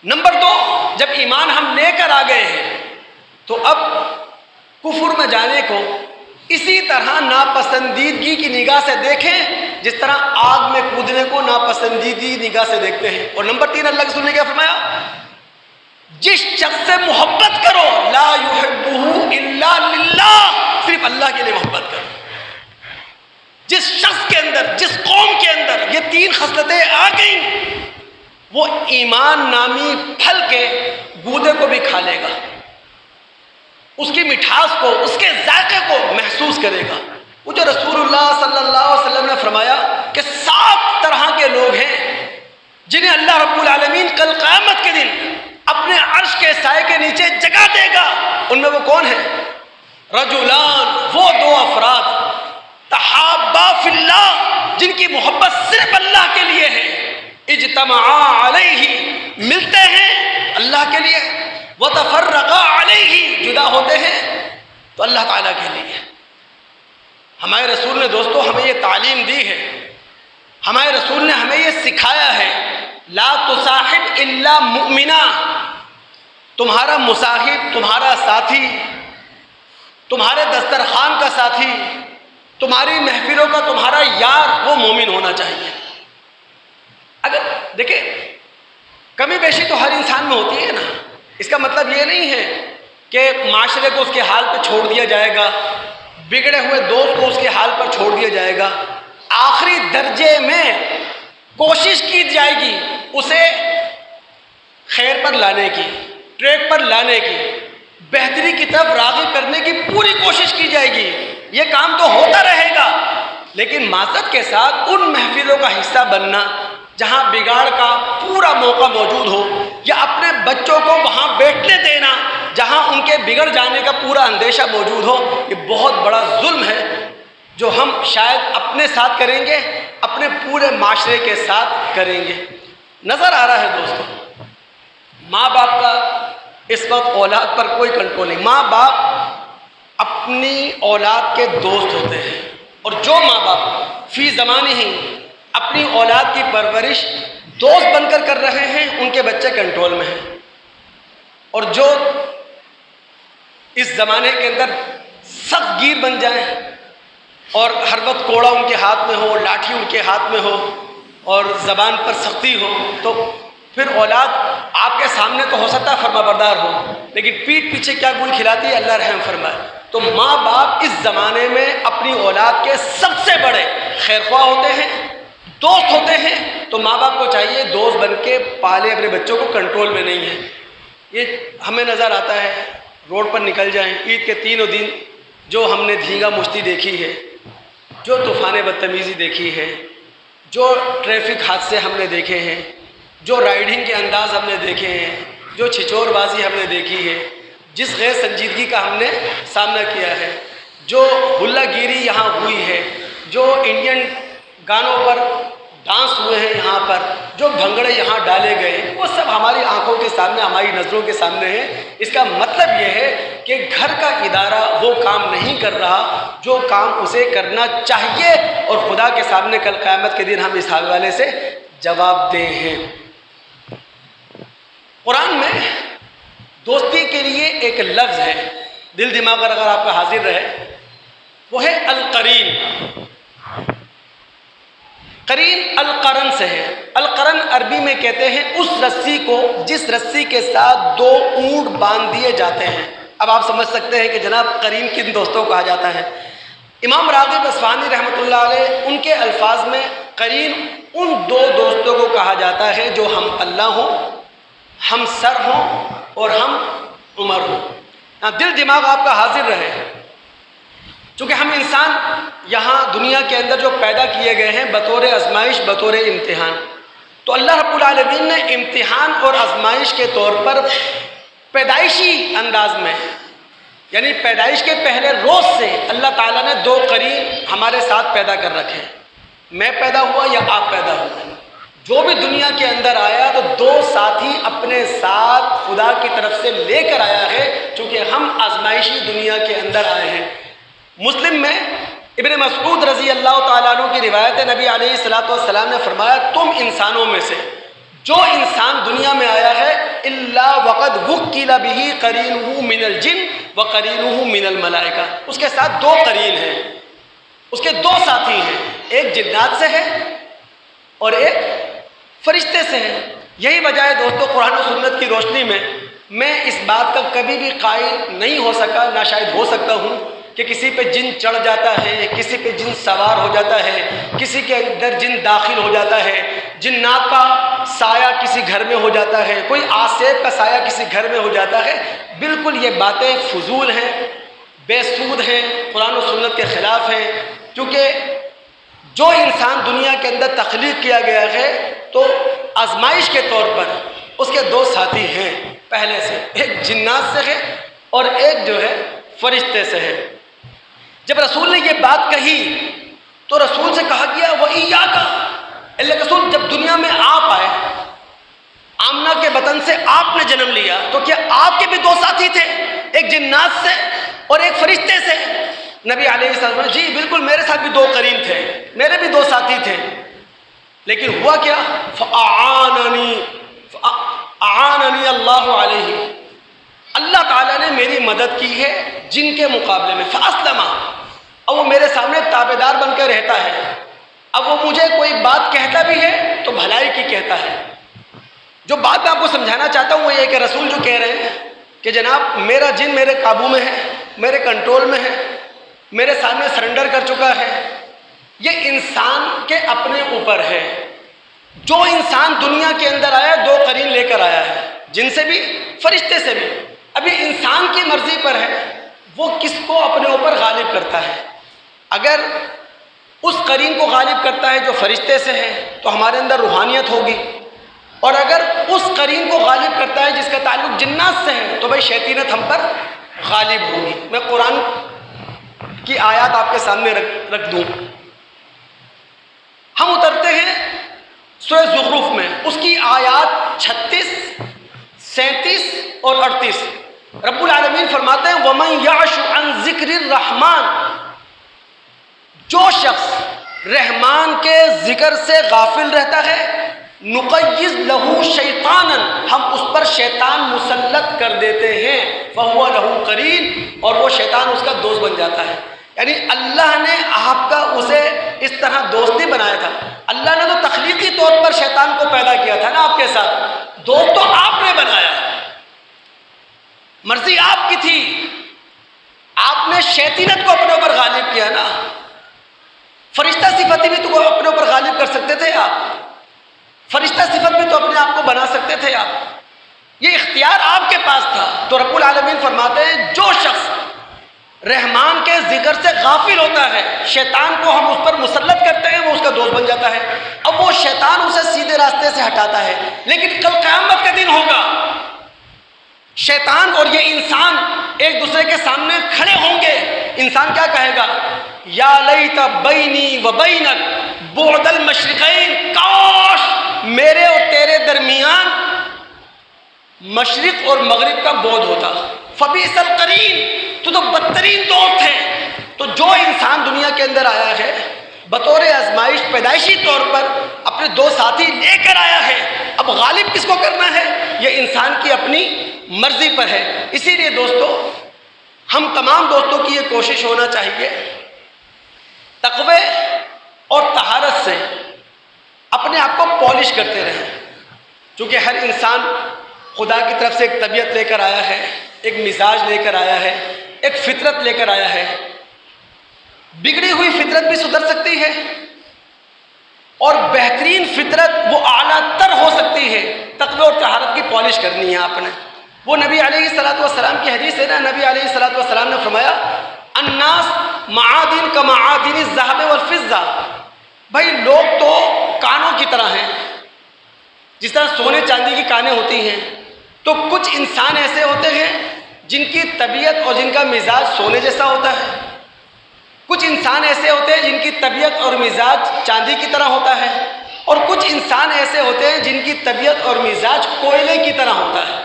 نمبر 2، جب ایمان ہم لے کر آ گئے ہیں تو اب کفر میں جانے کو اسی طرح ناپسندیدگی کی نگاہ سے دیکھیں جس طرح آگ میں کودنے کو ناپسندیدگی نگاہ سے دیکھتے ہیں. اور نمبر 3، اللہ کے رسول نے کیا فرمایا؟ جس شخص سے محبت کرو لا یحبہ الا للہ، صرف اللہ کے لیے محبت کرو. جس شخص کے اندر، جس قوم کے اندر یہ 3 خصلتیں آ گئیں وہ ایمان نامی پھل کے گودے کو بھی کھا لے گا، اس کی مٹھاس کو، اس کے ذائقے کو محسوس کرے گا. وہ جو رسول اللہ صلی اللہ علیہ وسلم نے فرمایا کہ 7 طرح کے لوگ ہیں جنہیں اللہ رب العالمین کل قیامت کے دن اپنے عرش کے سائے کے نیچے جگہ دے گا. ان میں وہ کون ہیں؟ رجلان، وہ 2 افراد تحابا فی اللہ، جن کی محبت صرف اللہ کے لیے ہے. اجتمعا علیہ، ملتے ہیں اللہ کے لیے، وتفرقا علیہ، جدا ہوتے ہیں تو اللہ تعالیٰ کے لیے. ہمارے رسول نے دوستو ہمیں یہ تعلیم دی ہے، ہمارے رسول نے ہمیں یہ سکھایا ہے، لا تصاحب الا مؤمنا. تمہارا مصاحب، تمہارا ساتھی، تمہارے دسترخوان کا ساتھی، تمہاری محفلوں کا تمہارا یار وہ مومن ہونا چاہیے. اگر دیکھیں کمی بیشی تو ہر انسان میں ہوتی ہے نا، اس کا مطلب یہ نہیں ہے کہ معاشرے کو اس کے حال پہ چھوڑ دیا جائے گا، بگڑے ہوئے دوست کو اس کے حال پر چھوڑ دیا جائے گا. آخری درجے میں کوشش کی جائے گی اسے خیر پر لانے کی، ٹریک پر لانے کی، بہتری کی طرف راغب کرنے کی پوری کوشش کی جائے گی. یہ کام تو ہوتا رہے گا، لیکن معذرت کے ساتھ ان محفلوں کا حصہ بننا جہاں بگاڑ کا پورا موقع موجود ہو، یا اپنے بچوں کو وہاں بیٹھنے دینا جہاں ان کے بگڑ جانے کا پورا اندیشہ موجود ہو، یہ بہت بڑا ظلم ہے جو ہم شاید اپنے ساتھ کریں گے، اپنے پورے معاشرے کے ساتھ کریں گے. نظر آ رہا ہے دوستو ماں باپ کا اس وقت اولاد پر کوئی کنٹرول نہیں. ماں باپ اپنی اولاد کے دوست ہوتے ہیں، اور جو ماں باپ فی زمانے ہی اپنی اولاد کی پرورش دوست بن کر رہے ہیں ان کے بچے کنٹرول میں ہیں. اور جو اس زمانے کے اندر سخت گیر بن جائیں اور ہر وقت کوڑا ان کے ہاتھ میں ہو، لاٹھی ان کے ہاتھ میں ہو اور زبان پر سختی ہو، تو پھر اولاد آپ کے سامنے تو ہو سکتا ہے فرما بردار ہو، لیکن پیٹھ پیچھے کیا گل کھلاتی ہے اللہ رحم فرمائے. تو ماں باپ اس زمانے میں اپنی اولاد کے سب سے بڑے خیرخواہ ہوتے ہیں، دوست ہوتے ہیں. تو ماں باپ کو چاہیے دوست بن کے پالے اپنے بچوں کو، کنٹرول میں نہیں ہے. یہ ہمیں نظر آتا ہے، روڈ پر نکل جائیں، عید کے 3 دن جو ہم نے دھینگا مشتی دیکھی ہے، جو طوفان بدتمیزی دیکھی ہے، جو ٹریفک حادثے ہم نے دیکھے ہیں، جو رائڈنگ کے انداز ہم نے دیکھے ہیں، جو چھچور بازی ہم نے دیکھی ہے، جس غیر سنجیدگی کا ہم نے سامنا کیا ہے، جو ہلا گیری یہاں ہوئی ہے، جو انڈین گانوں پر ڈانس ہوئے ہیں یہاں پر، جو بھنگڑے یہاں ڈالے گئے، وہ سب ہماری آنکھوں کے سامنے، ہماری نظروں کے سامنے ہے. اس کا مطلب یہ ہے کہ گھر کا ادارہ وہ کام نہیں کر رہا جو کام اسے کرنا چاہیے، اور خدا کے سامنے کل قیامت کے دن ہم اس حوالے سے جواب دہ ہیں. قرآن میں دوستی کے لیے ایک لفظ ہے، دل دماغ پر اگر آپ کا حاضر رہے، وہ ہے القرین. قرین القرن سے ہے. القرن عربی میں کہتے ہیں اس رسی کو جس رسی کے ساتھ 2 اونٹ باندھ دیے جاتے ہیں. اب آپ سمجھ سکتے ہیں کہ جناب قرین کن دوستوں کو کہا جاتا ہے. امام راغب اصفہانی رحمۃ اللہ علیہ ان کے الفاظ میں قرین ان 2 دوستوں کو کہا جاتا ہے جو ہم اللہ ہوں، ہم سر ہوں اور ہم عمر ہوں، دل دماغ آپ کا حاضر رہے، چونکہ ہم انسان یہاں دنیا کے اندر جو پیدا کیے گئے ہیں بطور آزمائش، بطور امتحان، تو اللہ رب العالمین نے امتحان اور آزمائش کے طور پر پیدائشی انداز میں، یعنی پیدائش کے پہلے روز سے اللہ تعالیٰ نے دو قرین ہمارے ساتھ پیدا کر رکھے ہیں، میں پیدا ہوا یا آپ پیدا ہوئے، جو بھی دنیا کے اندر آیا تو دو ساتھی اپنے ساتھ خدا کی طرف سے لے کر آیا ہے، چونکہ ہم آزمائشی دنیا کے اندر آئے ہیں۔ مسلم میں ابن مسعود رضی اللہ تعالیٰ عنہ کی روایت ہے، نبی علیہ الصلوۃ والسلام نے فرمایا تم انسانوں میں سے جو انسان دنیا میں آیا ہے الا وقد وکل به قرینہ من الجن وقرینہ من الملائکہ، اس کے ساتھ دو قرین ہیں، اس کے دو ساتھی ہیں، ایک جنات سے ہے اور ایک فرشتے سے ہے۔ یہی وجہ ہے دوستو، قرآن و سنت کی روشنی میں اس بات کا کبھی بھی قائل نہیں ہو سکا، نہ شاید ہو سکتا ہوں کہ کسی پہ جن چڑھ جاتا ہے، کسی پہ جن سوار ہو جاتا ہے، کسی کے اندر جن داخل ہو جاتا ہے، جنات کا سایہ کسی گھر میں ہو جاتا ہے، کوئی آسیب کا سایہ کسی گھر میں ہو جاتا ہے۔ بالکل یہ باتیں فضول ہیں، بے سود ہیں، قرآن و سنت کے خلاف ہیں، کیونکہ جو انسان دنیا کے اندر تخلیق کیا گیا ہے تو آزمائش کے طور پر اس کے دو ساتھی ہیں پہلے سے، ایک جنات سے ہے اور ایک جو ہے فرشتے سے ہے۔ جب رسول نے یہ بات کہی تو رسول سے کہا گیا وَإِيَّاكَ، اللہ کے رسول جب دنیا میں آپ آئے، آمنہ کے بطن سے آپ نے جنم لیا، تو کیا آپ کے بھی دو ساتھی تھے، ایک جنات سے اور ایک فرشتے سے؟ نبی علیہ السلام نے جی بالکل میرے ساتھ بھی دو قرین تھے، میرے بھی دو ساتھی تھے، لیکن ہوا کیا؟ فَأَعَانَنِي اللَّهُ عَلَيْهِ، اللہ تعالیٰ نے میری مدد کی ہے جن کے مقابلے میں، فَأَسْلَمَ، اب وہ میرے سامنے تابع دار بن کر رہتا ہے، اب وہ مجھے کوئی بات کہتا بھی ہے تو بھلائی کی کہتا ہے۔ جو بات میں آپ کو سمجھانا چاہتا ہوں وہ یہ کہ رسول جو کہہ رہے ہیں کہ جناب میرا جن میرے قابو میں ہے، میرے کنٹرول میں ہے، میرے سامنے سرنڈر کر چکا ہے، یہ انسان کے اپنے اوپر ہے۔ جو انسان دنیا کے اندر آیا دو قرین لے کر آیا ہے، جن سے بھی فرشتے سے بھی، ابھی انسان کی مرضی پر ہے وہ کس کو اپنے اوپر غالب کرتا ہے۔ اگر اس قرین کو غالب کرتا ہے جو فرشتے سے ہے تو ہمارے اندر روحانیت ہوگی، اور اگر اس قرین کو غالب کرتا ہے جس کا تعلق جنات سے ہے تو بھائی شیطینت ہم پر غالب ہوگی۔ میں قرآن کی آیات آپ کے سامنے رکھ دوں، ہم اترتے ہیں سورہ زخرف میں، اس کی آیات 36، 37 اور 38، رب العالمین فرماتے ہیں وَمَنْ يَعْشُ عَنْ ذِكْرِ الرَّحْمَنِ، جو شخص رحمان کے ذکر سے غافل رہتا ہے نُقَيِّضْ لَهُ شَيْطَانًا، ہم اس پر شیطان مسلط کر دیتے ہیں، فَهُوَ لَهُ قَرِينٌ، اور وہ شیطان اس کا دوست بن جاتا ہے۔ یعنی اللہ نے آپ کا اسے اس طرح دوست نہیں بنایا تھا، اللہ نے تو تخلیقی طور پر شیطان کو پیدا کیا تھا نا آپ کے ساتھ، دوست تو آپ نے بنایا، مرضی آپ کی تھی، آپ نے شیطینت کو اپنے اوپر غالب کیا نا۔ فرشتہ صفت بھی تو اپنے اوپر غالب کر سکتے تھے آپ، فرشتہ صفت بھی تو اپنے آپ کو بنا سکتے تھے آپ، یہ اختیار آپ کے پاس تھا۔ تو رب العالمین فرماتے ہیں جو شخص رحمان کے ذکر سے غافل ہوتا ہے شیطان کو ہم اس پر مسلط کرتے ہیں، وہ اس کا دوست بن جاتا ہے، اب وہ شیطان اسے سیدھے راستے سے ہٹاتا ہے، لیکن کل قیامت کا دن ہوگا، شیطان اور یہ انسان ایک دوسرے کے سامنے کھڑے ہوں گے، انسان کیا کہے گا؟ یا لیت بینی و بینک بعد المشرقین، کاش میرے اور تیرے درمیان مشرق اور مغرب کا بعد ہوتا، فبئس القرین، تو بدترین دوست ہے۔ تو جو انسان دنیا کے اندر آیا ہے بطور آزمائش پیدائشی طور پر اپنے دو ساتھی لے کر آیا ہے، اب غالب کس کو کرنا ہے یہ انسان کی اپنی مرضی پر ہے۔ اسی لیے دوستو ہم تمام دوستوں کی یہ کوشش ہونا چاہیے تقوی اور طہارت سے اپنے آپ کو پالش کرتے رہیں، چونکہ ہر انسان خدا کی طرف سے ایک طبیعت لے کر آیا ہے، ایک مزاج لے کر آیا ہے، ایک فطرت لے کر آیا ہے، بگڑی ہوئی فطرت بھی سدھر سکتی ہے اور بہترین فطرت وہ اعلیٰ تر ہو سکتی ہے تقوی اور طہارت کی پالش کرنی ہے آپ نے. وہ نبی علیہ الصلوۃ والسلام کی حدیث ہے نا. نبی علیہ الصلوۃ والسلام نے فرمایا الناس معادن کمعادن الذهب والفضہ. بھائی لوگ تو کانوں کی طرح ہیں، جس طرح سونے چاندی کی کانیں ہوتی ہیں، تو کچھ انسان ایسے ہوتے ہیں جن کی طبیعت اور جن کا مزاج سونے جیسا ہوتا ہے، کچھ انسان ایسے ہوتے ہیں جن کی طبیعت اور مزاج چاندی کی طرح ہوتا ہے، اور کچھ انسان ایسے ہوتے ہیں جن کی طبیعت اور مزاج کوئلے کی طرح ہوتا ہے.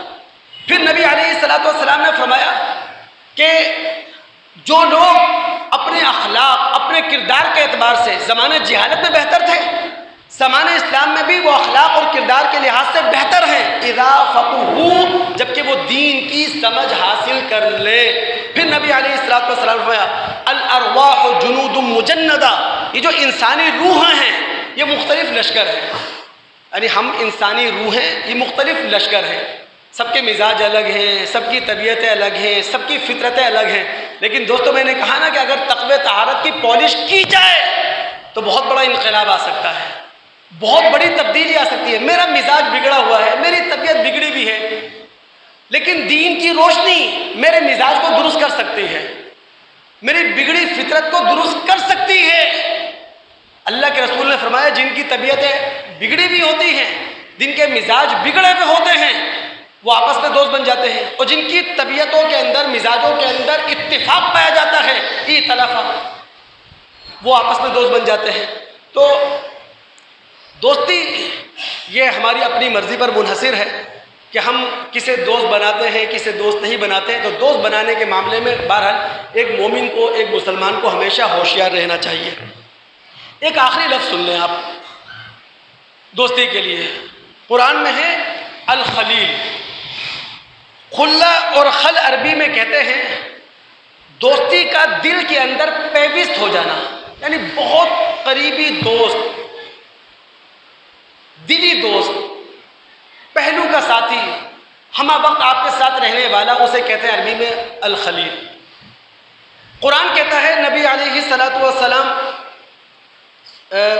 پھر نبی علیہ الصلوۃ والسلام نے فرمایا کہ جو لوگ اپنے اخلاق اپنے کردار کے اعتبار سے زمانے جہالت میں بہتر تھے، زمانے اسلام میں بھی وہ اخلاق اور کردار کے لحاظ سے بہتر ہیں. اذا فقہوا، جبکہ وہ دین کی سمجھ حاصل کر لے. پھر نبی علیہ الصلوۃ والسلام نے فرمایا الارواح جنود مجندہ. یہ جو انسانی روحیں ہیں یہ مختلف لشکر ہیں. یعنی ہم انسانی روحیں یہ مختلف لشکر ہیں. سب کے مزاج الگ ہیں، سب کی طبیعتیں الگ ہیں، سب کی فطرتیں الگ ہیں. لیکن دوستو میں نے کہا نا کہ اگر تقوی طہارت کی پالش کی جائے تو بہت بڑا انقلاب آ سکتا ہے، بہت بڑی تبدیلی آ سکتی ہے. میرا مزاج بگڑا ہوا ہے، میری طبیعت بگڑی بھی ہے، لیکن دین کی روشنی میرے مزاج کو درست کر سکتی ہے، میری بگڑی فطرت کو درست کر سکتی ہے. اللہ کے رسول نے فرمایا جن کی طبیعتیں بگڑی بھی ہوتی ہیں، جن کے مزاج بگڑے ہوئے ہوتے ہیں، وہ آپس میں دوست بن جاتے ہیں. اور جن کی طبیعتوں کے اندر مزاجوں کے اندر اتفاق پایا جاتا ہے، ائتلافا، وہ آپس میں دوست بن جاتے ہیں. تو دوستی یہ ہماری اپنی مرضی پر منحصر ہے کہ ہم کسے دوست بناتے ہیں کسے دوست نہیں بناتے ہیں. تو دوست بنانے کے معاملے میں بہرحال ایک مومن کو ایک مسلمان کو ہمیشہ ہوشیار رہنا چاہیے. ایک آخری لفظ سن لیں آپ دوستی کے لیے. قرآن میں ہے الخلیل. خلا اور خل عربی میں کہتے ہیں دوستی کا دل کے اندر پیوست ہو جانا، یعنی بہت قریبی دوست، دلی دوست، پہلو کا ساتھی، ہمہ وقت آپ کے ساتھ رہنے والا، اسے کہتے ہیں عربی میں الخلیل. قرآن کہتا ہے نبی علیہ الصلوۃ والسلام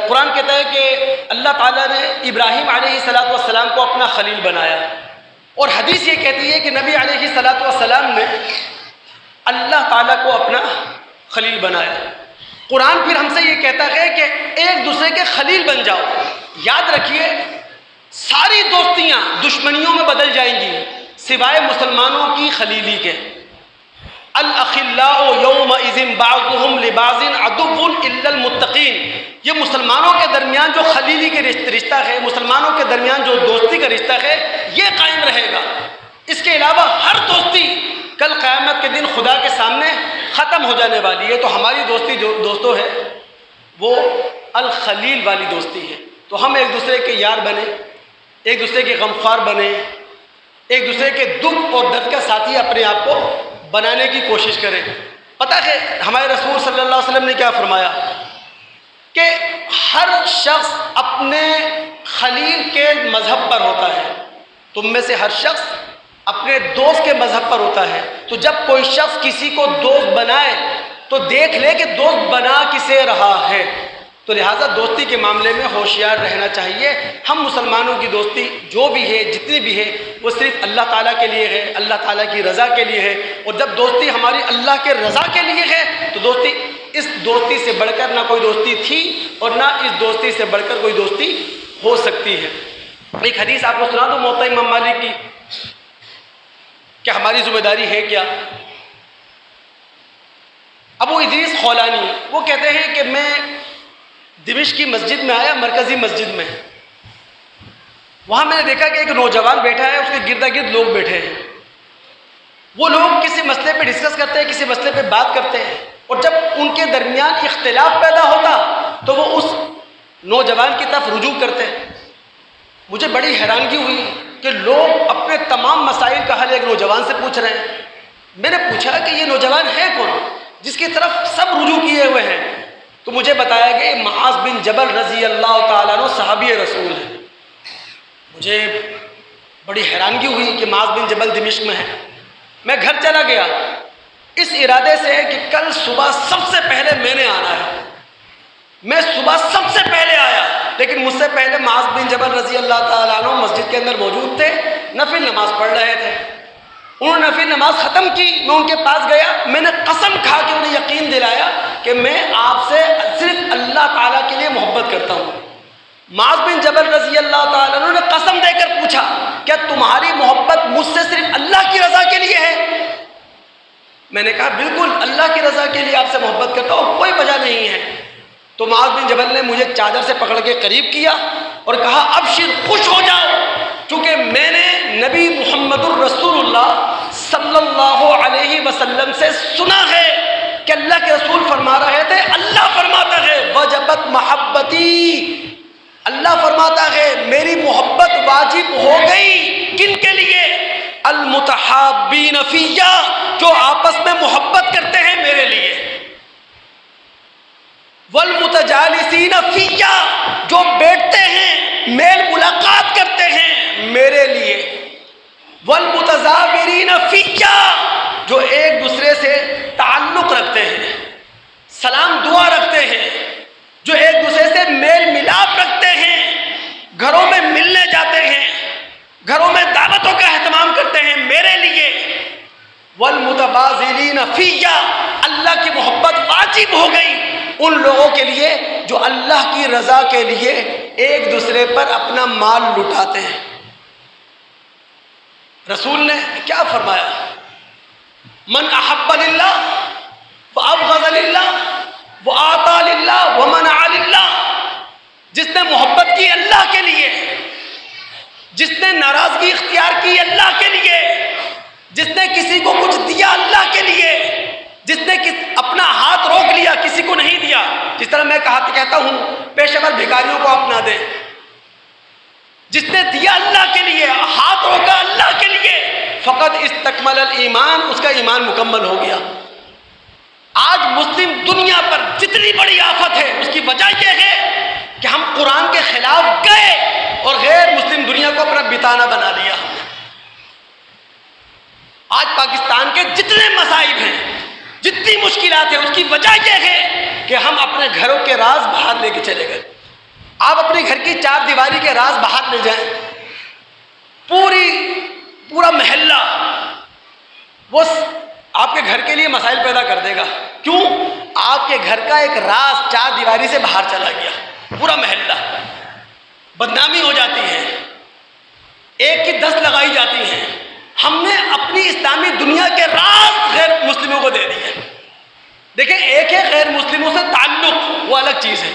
قرآن کہتا ہے کہ اللہ تعالیٰ نے ابراہیم علیہ الصلوۃ والسلام کو اپنا خلیل بنایا، اور حدیث یہ کہتی ہے کہ نبی علیہ الصلوۃ والسلام نے اللہ تعالیٰ کو اپنا خلیل بنایا. قرآن پھر ہم سے یہ کہتا ہے کہ ایک دوسرے کے خلیل بن جاؤ. یاد رکھیے ساری دوستیاں دشمنیوں میں بدل جائیں گی سوائے مسلمانوں کی خلیلی کے. الاخلاء یومئذ بعضهم لبعض عدو الا المتقین. یہ مسلمانوں کے درمیان جو خلیلی کے رشتہ ہے، مسلمانوں کے درمیان جو دوستی کا رشتہ ہے، یہ قائم رہے گا. اس کے علاوہ ہر دوستی کل قیامت کے دن خدا کے سامنے ختم ہو جانے والی ہے. تو ہماری دوستی جو دوستوں ہے وہ الخلیل والی دوستی ہے. تو ہم ایک دوسرے کے یار بنے، ایک دوسرے کے غمخوار بنے، ایک دوسرے کے دکھ اور درد کا ساتھی اپنے آپ کو بنانے کی کوشش کریں. پتہ ہے ہمارے رسول صلی اللہ علیہ وسلم نے کیا فرمایا کہ ہر شخص اپنے خلیل کے مذہب پر ہوتا ہے. تم میں سے ہر شخص اپنے دوست کے مذہب پر ہوتا ہے. تو جب کوئی شخص کسی کو دوست بنائے تو دیکھ لے کہ دوست بنا کسے رہا ہے. تو لہٰذا دوستی کے معاملے میں ہوشیار رہنا چاہیے. ہم مسلمانوں کی دوستی جو بھی ہے جتنی بھی ہے وہ صرف اللہ تعالیٰ کے لیے ہے، اللہ تعالیٰ کی رضا کے لیے ہے. اور جب دوستی ہماری اللہ کے رضا کے لیے ہے تو دوستی اس دوستی سے بڑھ کر نہ کوئی دوستی تھی اور نہ اس دوستی سے بڑھ کر کوئی دوستی ہو سکتی ہے. ایک حدیث آپ کو سنا دوں موطا امام مالک کی کہ ہماری ذمہ داری ہے کیا. ابو ادریس خولانی وہ کہتے ہیں کہ میں دمشق کی مسجد میں آیا، مرکزی مسجد میں. وہاں میں نے دیکھا کہ ایک نوجوان بیٹھا ہے، اس کے گرد گرد لوگ بیٹھے ہیں. وہ لوگ کسی مسئلے پہ ڈسکس کرتے ہیں، کسی مسئلے پہ بات کرتے ہیں، اور جب ان کے درمیان اختلاف پیدا ہوتا تو وہ اس نوجوان کی طرف رجوع کرتے ہیں. مجھے بڑی حیرانگی ہوئی کہ لوگ اپنے تمام مسائل کا حل ایک نوجوان سے پوچھ رہے ہیں. میں نے پوچھا کہ یہ نوجوان ہے کون جس کی طرف سب رجوع کیے ہوئے ہیں؟ تو مجھے بتایا گیا معاذ بن جبل رضی اللہ تعالیٰ عنہ صحابی رسول ہے. مجھے بڑی حیرانگی ہوئی کہ معاذ بن جبل دمشق میں ہے. میں گھر چلا گیا اس ارادے سے کہ کل صبح سب سے پہلے میں نے آنا ہے. میں صبح سب سے پہلے آیا لیکن مجھ سے پہلے معاذ بن جبل رضی اللہ تعالیٰ عنہ مسجد کے اندر موجود تھے، نفل نماز پڑھ رہے تھے۔ انہوں نے نفل نماز ختم کی، میں ان کے پاس گیا، میں نے قسم کھا کے انہیں یقین دلایا کہ میں آپ سے صرف اللہ تعالیٰ کے لیے محبت کرتا ہوں۔ معاذ بن جبل رضی اللہ تعالیٰ عنہ نے قسم دے کر پوچھا کیا تمہاری محبت مجھ سے صرف اللہ کی رضا کے لیے ہے؟ میں نے کہا بالکل اللہ کی رضا کے لیے آپ سے محبت کرتا ہوں، کوئی وجہ نہیں ہے۔ تو معاذ بن جبل نے مجھے چادر سے پکڑ کے قریب کیا اور کہا ابشر، خوش ہو جاؤ، چونکہ میں نے نبی محمد الرسول اللہ صلی اللہ علیہ وسلم سے سنا ہے کہ اللہ کے رسول فرما رہے تھے، اللہ فرماتا ہے وجبت محبتی، اللہ فرماتا ہے میری محبت واجب ہو گئی۔ کن کے لیے؟ المتحابین فیہ، جو آپس میں محبت کرتے ہیں میرے لیے، والمتجالسین فیہ، جو بیٹھتے ہیں میل ملاقات کرتے ہیں میرے لیے، والمتزاورین فیہ، جو ایک دوسرے سے تعلق رکھتے ہیں، سلام دعا رکھتے ہیں، جو ایک دوسرے سے میل ملاپ رکھتے ہیں، گھروں میں ملنے جاتے ہیں، گھروں میں دعوتوں کا اہتمام کرتے ہیں میرے لیے، والمتبازلین فیہ، اللہ کی محبت واجب ہو گئی ان لوگوں کے لیے جو اللہ کی رضا کے لیے ایک دوسرے پر اپنا مال لٹاتے ہیں۔ رسول نے کیا فرمایا؟ من احب للہ وابغض للہ وآطى للہ ومنع للہ، جس نے محبت کی اللہ کے لیے، جس نے ناراضگی اختیار کی اللہ کے لیے، جس نے کسی کو کچھ دیا اللہ کے لیے، جس نے اپنا ہاتھ روک لیا کسی کو نہیں دیا، جس طرح میں کہتا ہوں پیشہ ور بھکاریوں کو اپنا دے، جس نے دیا اللہ کے لیے، ہاتھ روکا اللہ کے لیے، فقط استکمل الایمان، اس کا ایمان مکمل ہو گیا۔ آج مسلم دنیا پر جتنی بڑی آفت ہے اس کی وجہ یہ ہے کہ ہم قرآن کے خلاف گئے اور غیر مسلم دنیا کو اپنا بتانا بنا لیا۔ آج پاکستان کے جتنے مصائب ہیں، جتنی مشکلات ہیں، اس کی وجہ یہ ہے کہ ہم اپنے گھروں کے راز باہر لے کے چلے گئے۔ آپ اپنے گھر کی چار دیواری کے راز باہر لے جائیں، پورا محلہ وہ آپ کے گھر کے لیے مسائل پیدا کر دے گا۔ کیوں؟ آپ کے گھر کا ایک راز چار دیواری سے باہر چلا گیا، پورا محلہ، بدنامی ہو جاتی ہے، ایک کی 10 لگائی جاتی ہیں۔ ہم نے اپنی اسلامی دنیا کے راز غیر مسلموں کو دے دیے۔ دیکھیں، ایک ہے غیر مسلموں سے تعلق، وہ الگ چیز ہے،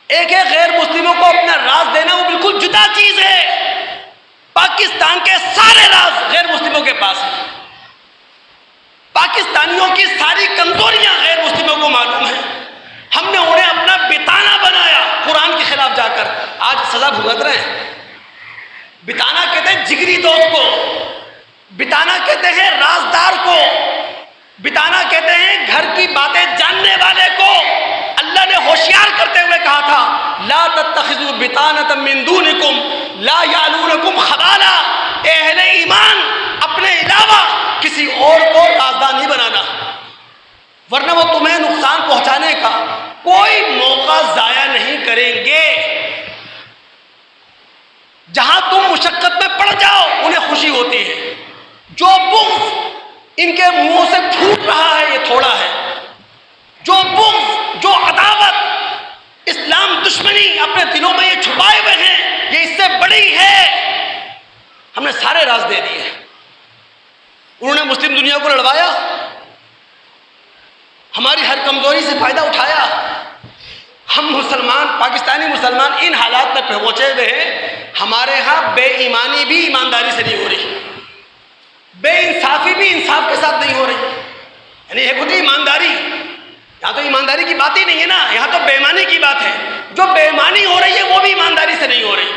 ایک ہے غیر مسلموں کو اپنا راز دینا، وہ بالکل جدا چیز ہے۔ پاکستان کے سارے راز غیر مسلموں کے پاس ہیں، پاکستانیوں کی ساری کمزوریاں غیر مسلموں کو معلوم ہیں، ہم نے انہیں اپنا بتانا بنایا قرآن کے خلاف جا کر، آج سزا بھگت رہے ہیں۔ بتانا کہتے ہیں جگری دوست کو، بتانا کہتے ہیں رازدار کو، بتانا کہتے ہیں گھر کی باتیں جاننے والے کو۔ اللہ نے ہوشیار کرتے ہوئے کہا تھا لا تتخذوا بطانۃ من دونکم لا یعلونکم خبالا، اے اہل ایمان اپنے علاوہ کسی اور کو رازدار نہیں بنانا، ورنہ وہ تمہیں نقصان پہنچانے کا کوئی موقع ضائع نہیں کریں گے۔ جہاں تم مشقت میں پڑ جاؤ انہیں خوشی ہوتی ہے۔ جو بغض ان کے منہوں سے پھوٹ رہا ہے یہ تھوڑا ہے، جو بغض، جو عداوت، اسلام دشمنی اپنے دلوں میں یہ چھپائے ہوئے ہیں، یہ اس سے بڑی ہے۔ ہم نے سارے راز دے دیے، انہوں نے مسلم دنیا کو لڑوایا، ہماری ہر کمزوری سے فائدہ اٹھایا۔ ہم مسلمان، پاکستانی مسلمان ان حالات میں پہنچے ہوئے ہیں، ہمارے ہاں بے ایمانی بھی ایمانداری سے نہیں ہو رہی، بے انصافی بھی انصاف کے ساتھ نہیں ہو رہی۔ یعنی ایک ہوتی ایمانداری، یہاں تو ایمانداری کی بات ہی نہیں ہے نا، یہاں تو بے ایمانی کی بات ہے۔ جو بے ایمانی ہو رہی ہے وہ بھی ایمانداری سے نہیں ہو رہی،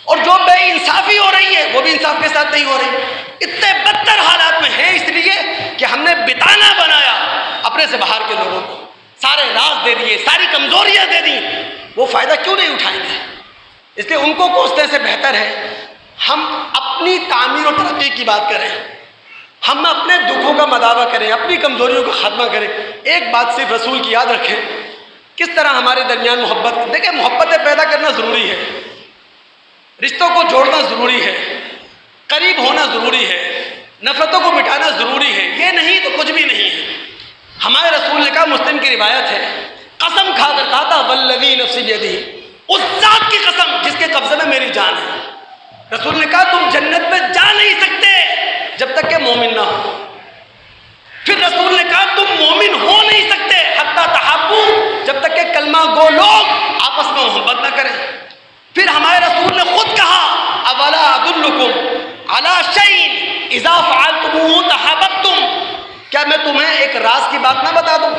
اور جو بے انصافی ہو رہی ہے وہ بھی انصاف کے ساتھ نہیں ہو رہی۔ اتنے بدتر حالات میں ہیں اس لیے کہ ہم نے بتانا بنایا اپنے سے باہر کے لوگوں کو، سارے راز دے دیے، ساری کمزوریاں دے دی، وہ فائدہ کیوں نہیں اٹھائیں گے؟ اس لیے ان کو کوسنے سے بہتر ہے ہم اپنی تعمیر و ترقی کی بات کریں، ہم اپنے دکھوں کا مداوع کریں، اپنی کمزوریوں کا خاتمہ کریں۔ ایک بات صرف رسول کی یاد رکھیں کس طرح ہمارے درمیان محبت. دیکھیں محبتیں پیدا کرنا ضروری ہے, رشتوں کو جوڑنا ضروری ہے, قریب ہونا ضروری ہے, نفرتوں کو مٹانا ضروری ہے. یہ نہیں تو کچھ بھی نہیں ہے. ہمارے رسول نے کہا, مسلم کی روایت ہے, قسم کھا کر کہا تھا والذی نفسی بیدہ, اس ذات کی قسم جس کے قبضے میں میری جان ہے. رسول نے کہا تم جنت میں جا نہیں سکتے جب تک کہ مومن نہ ہو. پھر رسول نے کہا تم مومن ہو نہیں سکتے حتی تحابو, جب تک کہ کلمہ گو لوگ آپس میں محبت نہ کریں. پھر ہمارے رسول نے خود کہا اولا ادلکم علی شیء اذا فعلتموہ تحاببتم, کیا میں تمہیں ایک راز کی بات نہ بتا دوں,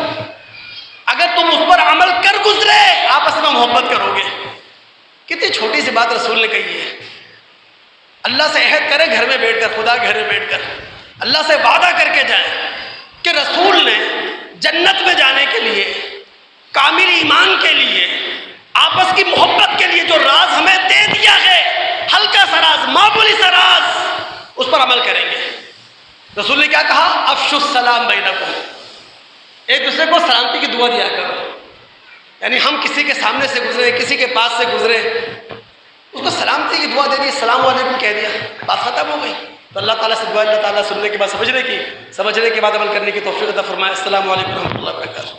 اگر تم اس پر عمل کر گزرے آپس میں محبت کرو گے. کتنی چھوٹی سی بات رسول نے کہی ہے. اللہ سے عہد کرے گھر میں بیٹھ کر, خدا گھر میں بیٹھ کر اللہ سے وعدہ کر کے جائے کہ رسول نے جنت میں جانے کے لیے, کامل ایمان کے لیے, آپس کی محبت کے لیے جو راز ہمیں دے دیا ہے, ہلکا سا راز, معمولی سا راز, اس پر عمل کریں گے. رسول نے کیا کہا, افشوا السلام بینکم, ایک دوسرے کو سلامتی کی دعا دیا کرو. یعنی ہم کسی کے سامنے سے گزرے, کسی کے پاس سے گزرے, اس کو سلامتی کی دعا دے دی, السلام علیکم کہہ دیا, بات ختم ہو گئی. تو اللہ تعالیٰ سے دعا, اللہ تعالیٰ سننے کے بعد سمجھنے کے بعد عمل کرنے کی توفیق عطا فرمائے. السلام علیکم ورحمۃ اللہ وبرکاتہ.